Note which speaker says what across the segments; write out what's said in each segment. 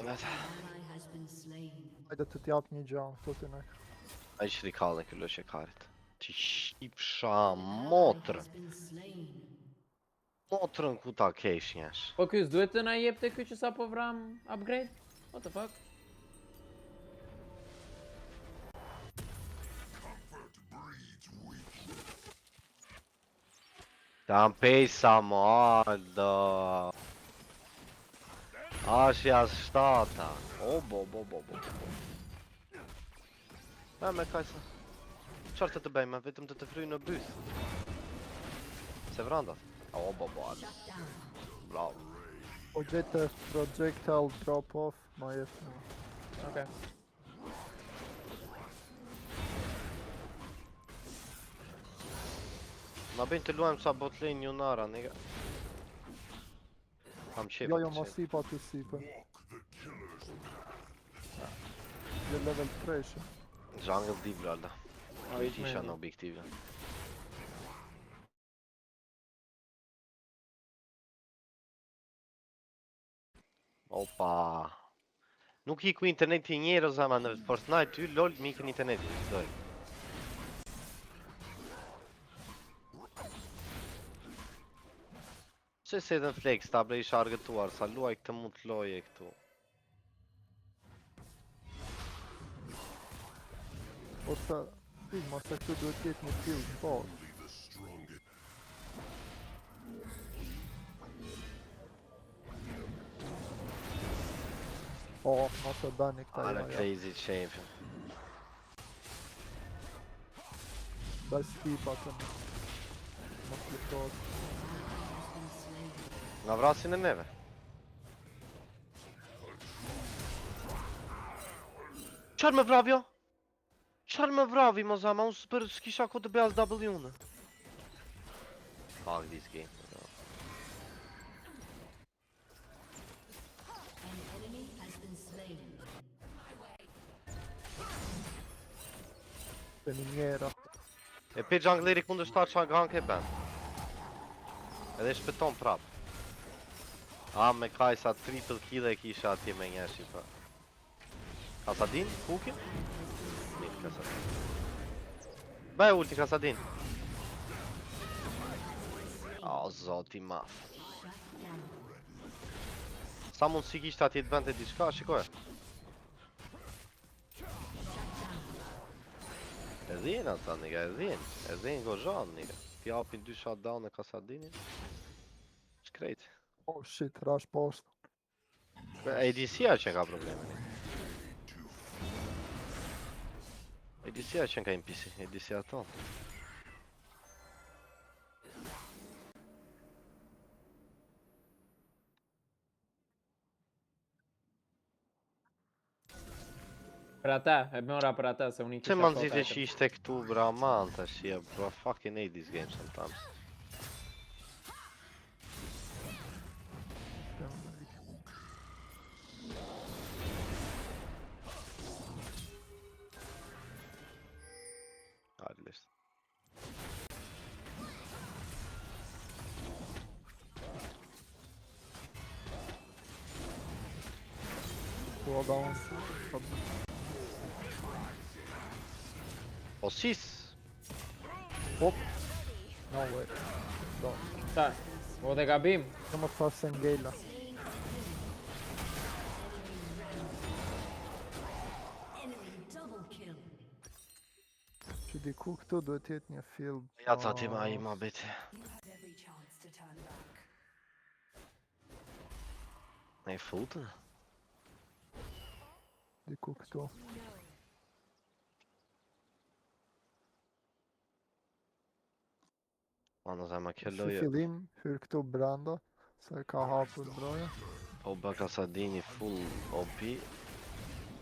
Speaker 1: vetë.
Speaker 2: Hajde të t'jap një gjallë, të të nek.
Speaker 1: A i shri kallën këllo që karit. Që shqipsha motrën. Motrën ku ta kesh njesh.
Speaker 3: Po ky s'duhet të na jepte ky që sa po vram upgrade? What the fuck?
Speaker 1: Ta mpejsa mo, aldo. Ashja shtata. O, bo. Me kajsa. Qarë të bëjmë, vetëm të fryj në byth. Se vrandat. O, bo, aldo. Bravo.
Speaker 2: Po gjete projectile drop off, ma jetë në.
Speaker 3: Okej.
Speaker 1: Ma bëjnë të luajmë sa botlane një nara, nega. Kam qepa
Speaker 2: Jo, ma sipa të sipa. Dhe level 3 shë.
Speaker 1: Jungle deep lalla.
Speaker 3: O,
Speaker 1: Këtë isha në objektive. Opa. Nuk i ku interneti njerë o zama në Fortnite, ty lol mikën interneti, doj. Se se edhe në flex, ta bre isha argëtuar, sa luaj këtë mund të loje këtu.
Speaker 2: Ose, ma se këtu duhet jetë një field fort. O, ma se bani këta
Speaker 1: Ala
Speaker 2: ima ja.
Speaker 1: crazy champion.
Speaker 2: Bez tipa të në. Ma flitot.
Speaker 1: Nga vrasin e neve. Qarë me vravjo? Qarë me vravi mo zama, unë s'kisha ko të beaz W-në. Fuck this game.
Speaker 2: Të një njera.
Speaker 1: E pe jungleri kundërshtar qa gank e ben. Edhe shpeton prap. A me kaj sa triple kill e kisha atje me njeshi pa. Kasadin? Kukin? Mirë Kasadin. Bëj ulti Kasadin. O zoti maf. Sa mund si kishtë atje të vend e diçka, shikoje. E dhjen ata nigga, e dhjen gozhan nigga. T'japin 2 shutdown e Kasadinit. Shkrejt.
Speaker 2: Oh shit, rush post.
Speaker 1: ADC-a që ka probleme. ADC-a që ka NPC, ADC-a tonë.
Speaker 3: Për ata, e mëra për ata se unë i
Speaker 1: Që
Speaker 3: kisha
Speaker 1: më
Speaker 3: shot
Speaker 1: nëzite
Speaker 3: item.
Speaker 1: që ishte këtu braman të shia, bro, I fucking hate this game sometimes. Hajde.
Speaker 2: Tua down.
Speaker 1: O sis!
Speaker 2: Hop. No way. Do.
Speaker 3: Ta, o dhe gabim.
Speaker 2: Në më të thasë se ngejla. Që diku këtu duhet jetë një field.
Speaker 1: Ja ca ti ma i ma beti. Ne i futë?
Speaker 2: Diku këtu.
Speaker 1: Ma në zema kjo
Speaker 2: Si
Speaker 1: loje.
Speaker 2: fillim, hyrë këtu branda. Se ka hapur broja.
Speaker 1: Po bë Kasadini full OP.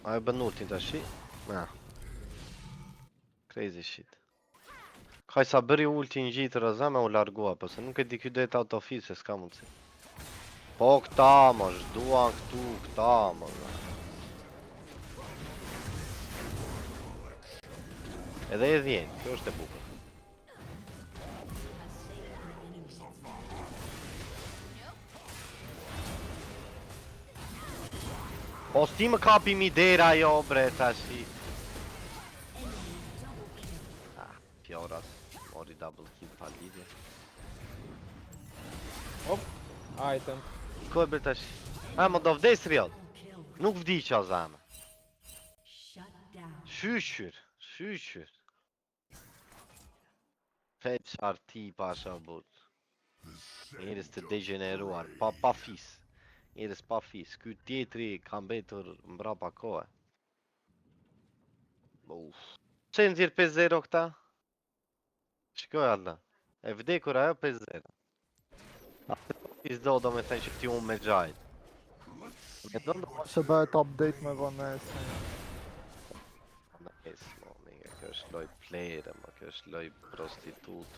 Speaker 1: A e bën ultin tashi? Na. Crazy shit. Kaj sa bëri ultin gjitër o zema u largua, pëse nuk e di kjo dojt autofit se s'ka mundësi. Po këta mosh, duan këtu, këta mosh. Edhe e dhjen, kjo është e bukur. O sti më kapi mi dera jo bre tashi. Fjoras, mori double kill pa lidhje.
Speaker 3: Hop, item.
Speaker 1: Ku e bre tashi? Më do vdes rjot. Nuk vdiqa zame. Shyshyr. Feqar ti pasha but. Njerëz të degeneruar, pa fis. Njerëz pa fis. Ky tjetri ka mbetur mbrapa kohë. Pse nxjerr 5-0 këta? Shikoj alla. E vdekur ajo 5-0. Izdo do me thënë që ti unë me gjajt.
Speaker 2: Se bëhet update me vonesën.
Speaker 1: Kjo është loj plere, kjo është loj prostitut.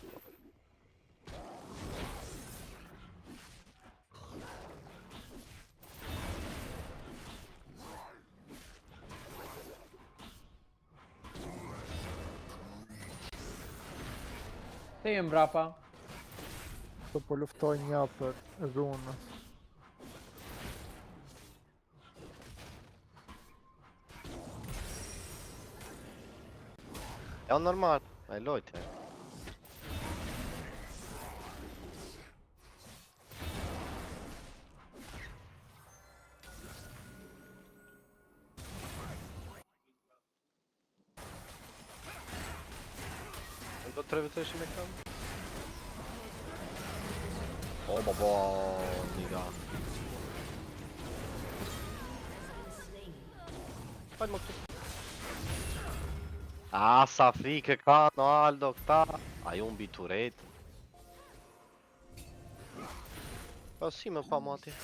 Speaker 3: Te jem brapa.
Speaker 2: Se po luftoj një për runës.
Speaker 1: Ja normal, ai lojtë. Do të revitesh me kam? O baba, niga. Hajde më këtu. Sa frikë ka në Aldo këta. Ajo mbi turet. Pa si më pa mati.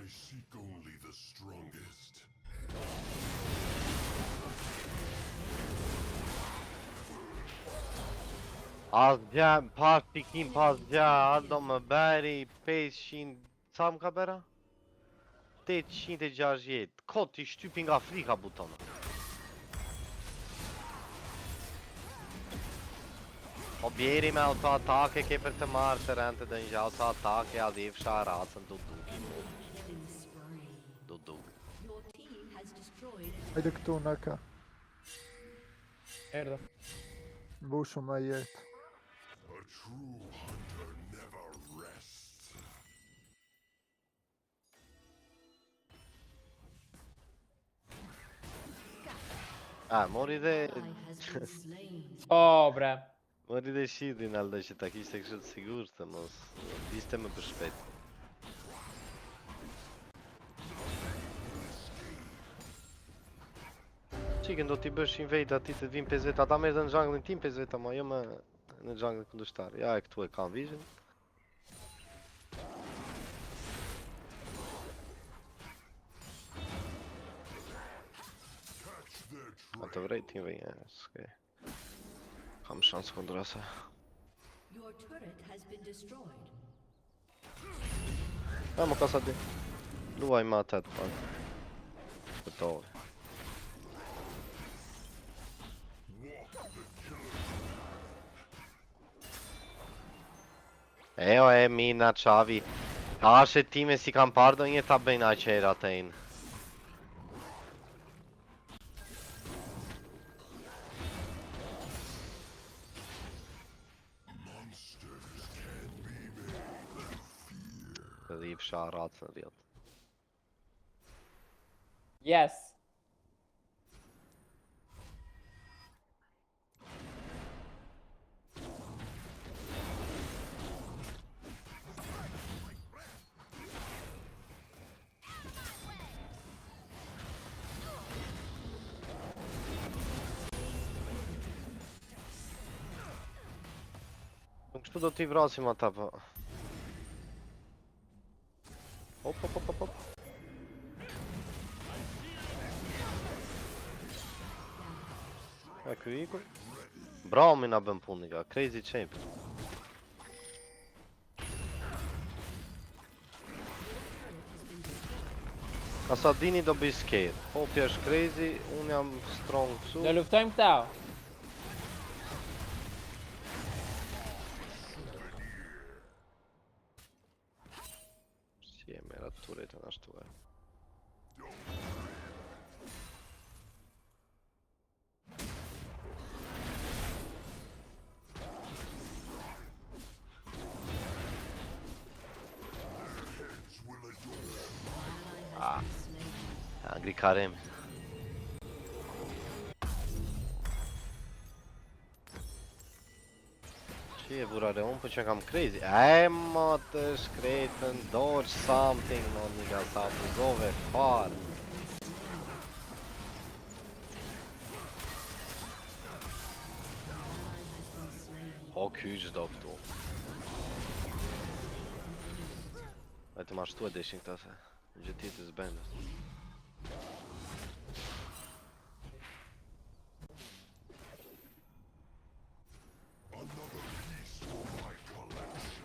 Speaker 4: I seek only the strongest.
Speaker 1: Asgja, pas pikim, pas gja, Aldo më beri 500... Sa më ka bera? 860. Kot i shtypi nga frika butonë. O bjeri me auto atake ke për të marrë të rente dhe një auto atake a dhe fsha racën do duki mu. Do duki.
Speaker 2: Hajde këtu në ka.
Speaker 3: Erdha.
Speaker 2: Mbushu me jetë.
Speaker 4: A true hunter never rests.
Speaker 1: Mori dhe...
Speaker 3: O, bre.
Speaker 1: Mori dhe shidin Aldo që ta kishte kështu të sigur të mos... Ishte më për shpet. Qiken do t'i bësh invade ati të vim 5 veta, ata me dhe në junglin tim 5 veta, ma jo me në junglin kundështar. Ja e këtu e kam vision. A të vrej t'im vej s'ke. Kam shansë kundra se. Më ka sa di. Luaj ma atë të pak. Shpëtove. Eo e mina qavi. Ashe time si kam parë do një ta bëjnë aqera të inë. Dhe i fsha ratën rjetë.
Speaker 3: Yes.
Speaker 1: Nuk kështu do t'i vrasim ata po. Hop. Ky ikur. Bravo mi na bën punë nga Crazy Champ. Asadini do bëj skate. Popi është crazy, unë jam strong këtu.
Speaker 3: Do luftojmë këta.
Speaker 1: Si e merë atë turetën ashtu e. Ah, ngri Karim. Që e burare, unë për që kam crazy. Mo të shkretën, dodge something, no një nga sa abuzove farë. Po kyç do këtu. E të mashtu e deshin këta se. Në gjithë tjetës bëndës.
Speaker 4: Another piece for my collection.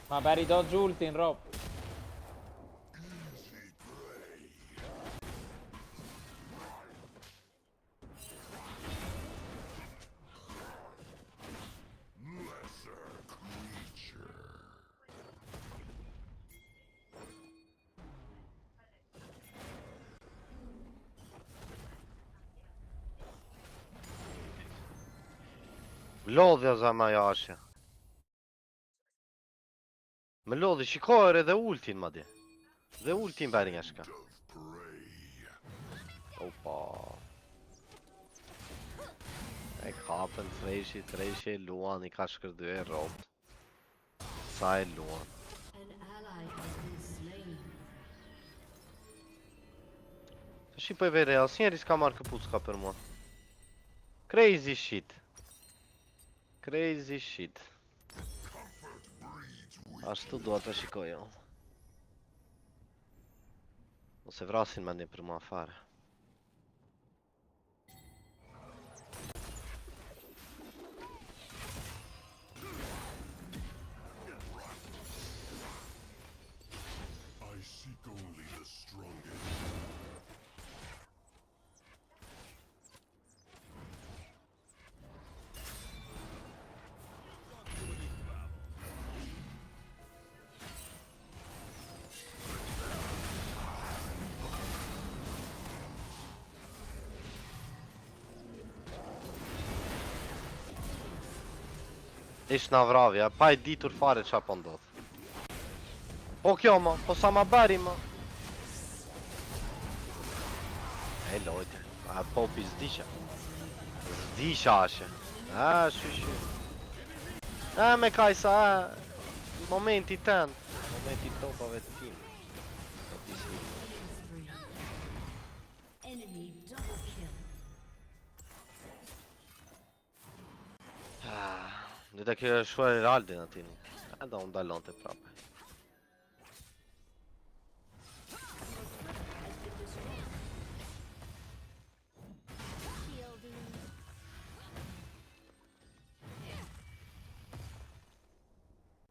Speaker 3: Ma beri dodge ultin, Rob.
Speaker 4: Lesser creature.
Speaker 1: Lodhja zama jashja. Me lodhi, shikojër edhe ultin madje. Dhe ultin beri nga shka.
Speaker 4: Of prey.
Speaker 1: Opa. E kapën Threshi e luan, I ka shkërdy e robt. Sa e luan.
Speaker 5: An ally has been slain.
Speaker 1: Të shqipoj vere, asnjeri s'ka marrë këpucka për mua. Crazy shit. Crazy shit.
Speaker 4: Comfort breeds weak.
Speaker 1: Ashtu dua të shikoj jo. Ose vrasin me një për mua fare.
Speaker 4: I seek only the strongest.
Speaker 1: Ish na vravja, pa I ditur fare qa po ndodh. Po kjo ma, po sa ma bari ma. E lojte, a popi zdisha. Zdisha ashe. A, shy. A, me kajsa, a. Momenti ten. Momenti topave të tim.
Speaker 5: Enemy double kill.
Speaker 1: Dhe të kjo shuar Heraldin atini. E da unë dalon të prape.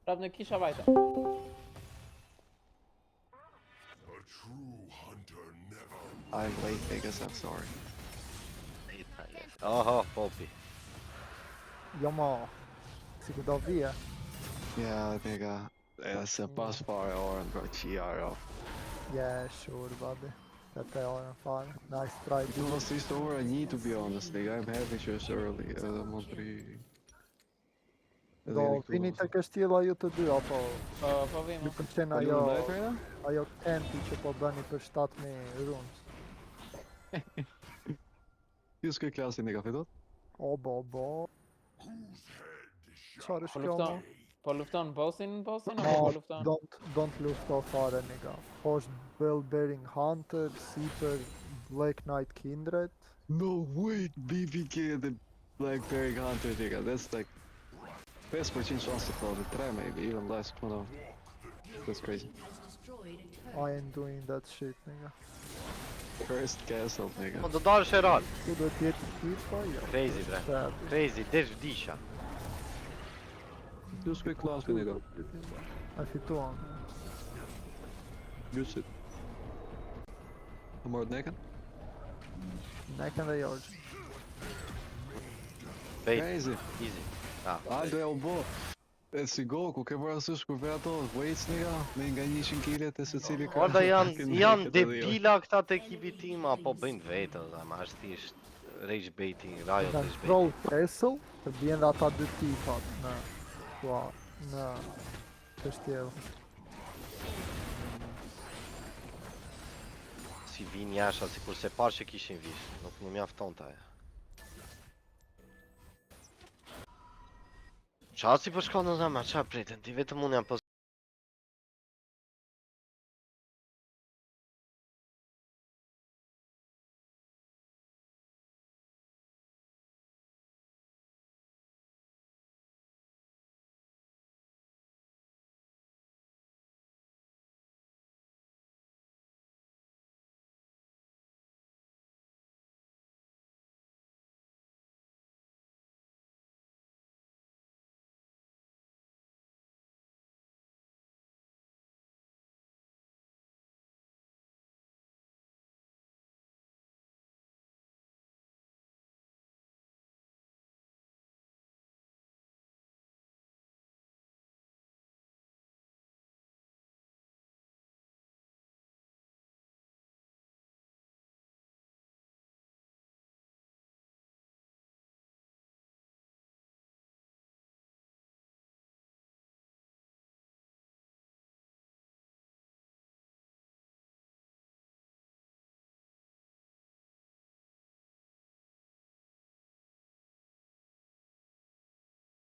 Speaker 3: Rob në kisha vajta.
Speaker 4: A true hunter never.
Speaker 6: I'm late, Vegas, I'm sorry.
Speaker 1: Oho, popi.
Speaker 2: Jo ma, si ku do vje.
Speaker 6: Yeah, nigga. Essa pas para åren bra 10 år.
Speaker 2: Yeah, sure buddy. Dette er en fare. Nice try
Speaker 6: Det
Speaker 2: dude.
Speaker 6: var sista året ni to be honest, nigga. I'm happy just early. Montri.
Speaker 2: Do vini të kështjela ju të dy, apo
Speaker 3: Po vim.
Speaker 2: ju pëlqen
Speaker 6: Are you
Speaker 2: ajo,
Speaker 6: live right now?
Speaker 2: ajo tempi që po bëni për 7.000 runes.
Speaker 6: Hur ska klassen nigga fitot?
Speaker 2: O bo,
Speaker 4: Whose head
Speaker 2: çfarë
Speaker 3: Po
Speaker 2: është kjo
Speaker 3: lufton.
Speaker 2: mo?
Speaker 3: Po lufton bossin apo po
Speaker 2: No,
Speaker 3: lufton?
Speaker 2: don't lufto fare nigga. Po është Bellbearing Hunter, Seeper, Black Knight Kindred.
Speaker 6: No, wait, BBK the like Derek Hunter, nigga. That's like 5% chance to close it. 3 maybe, even less. Whatever. That's crazy.
Speaker 5: Has destroyed a turret.
Speaker 2: I ain't doing that shit, nigga.
Speaker 6: First castle, nigga.
Speaker 1: Po do dalësh e rall.
Speaker 2: Tu do t'jetë FIFA, jo.
Speaker 1: Crazy bre.
Speaker 2: Sad.
Speaker 1: Crazy, desh vdisha.
Speaker 6: Just quick last minute ago.
Speaker 2: A fituan.
Speaker 6: Good shit. No more naked?
Speaker 2: Nekken dhe Jorgj.
Speaker 1: Bait,
Speaker 6: Crazy.
Speaker 1: easy. Ah,
Speaker 6: Aldo e ubo. E si Goku, ke parasysh kur ve ato weights, nigga? Me nga 100 kg e se cili ka...
Speaker 1: Orda janë
Speaker 6: fucking
Speaker 1: janë
Speaker 6: naked edhe jo.
Speaker 1: debila këta të ekipi tim, apo bëjnë vetë, zama, është thjesht rage baiting, riot
Speaker 2: Në
Speaker 1: rage
Speaker 2: Pro
Speaker 1: baiting.
Speaker 2: Wrestle, të bjen dhe ata dy tipat në... Kua, në... Të shtjellë.
Speaker 1: Si vinë jasha, si kurse parë që kishin vish, nuk më mjafton të aja. Qa si po shkon në zama, qa pritin, ti vetëm unë jam po